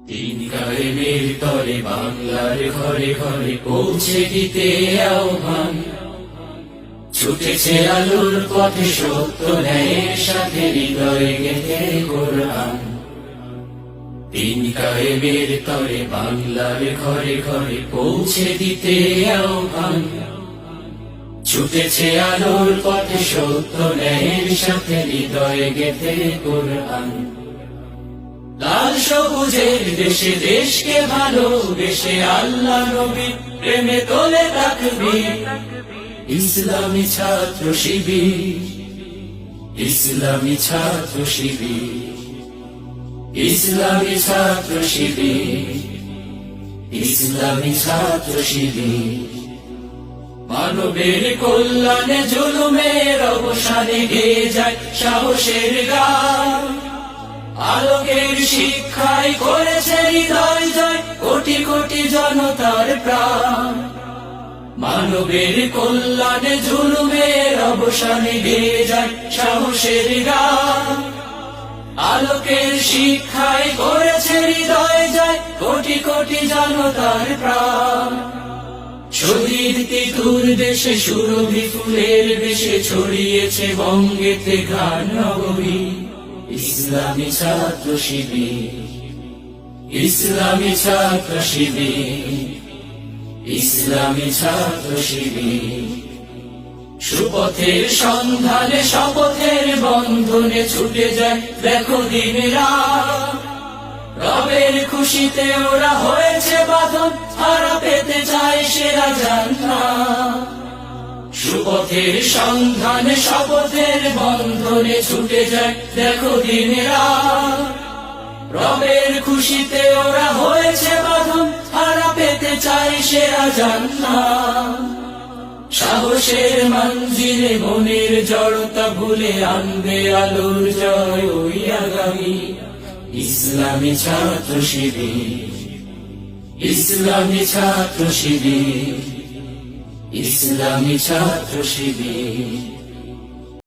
দিন কায়েমের তরে বাংলার ঘরে ঘরে পৌঁছে দিতে আহ্বান, ছুটেছে আলোর পথে সত্য ন্যায়ের সাথে হৃদয়ে গেঁথে কোরআন। দিন কায়েমের তরে বাংলার ঘরে ঘরে পৌঁছে দিতে আহ্বান, ছুটেছে আলোর পথে সত্য ন্যায়ের সাথে হৃদয়ে গেঁথে কোরআন। লাল সবুজের দেশে দেশকে ভালোবেসে আল্লাহ নবী প্রেমে তোলে তাকবীর। ইসলামী ছাত্র শিবির, ইসলামী ছাত্র শিবির, ইসলামী ছাত্র শিবির, ইসলামী ছাত্র শিবির। মানবের কল্যাণে জুলুমের অবসানে গেয়ে যায় সাহসের গান। আলোকের শিক্ষায় করেছে হৃদয় জয় কোটি কোটি জনতার প্রাণ। মানবের কল্যাণে জুলুমের অবসানে গেয়ে যায় সাহসের গান। আলোকের শিক্ষায় করেছে হৃদয় জয় কোটি কোটি জনতার প্রাণ। শহীদ তিতুর দেশে সুরভি ফুলের বেশে ছড়িয়েছে বঙ্গেতে ঘ্রাণ নগরী। ইসলামী ছাত্র শিবির, ইসলামী ছাত্র শিবির, ইসলামী ছাত্র শিবির। সুপথের সন্ধানে শপথের বন্ধনে ছুটে যায় দেখো দিন রাত। রবের খুশিতে ওরা হয়েছে বাঁধন, হারা পেতে চায় সেরা জান্নাত। সুপথের সন্ধানে শপথের বন্ধনে ছুটে যায় দেখো দিন রাত। রবের খুশিতে ওরা হয়েছে বাঁধন, হারা পেতে চায় সেরা জান্নাত। সাহসের মঞ্জিলে মনের জড়তা ভুলে আনবে আলোর জয় ওই আগামী। ইসলামী ছাত্র শিবির, ইসলামী ছাত্র শিবির, ইসলামী ছাত্র শিবির।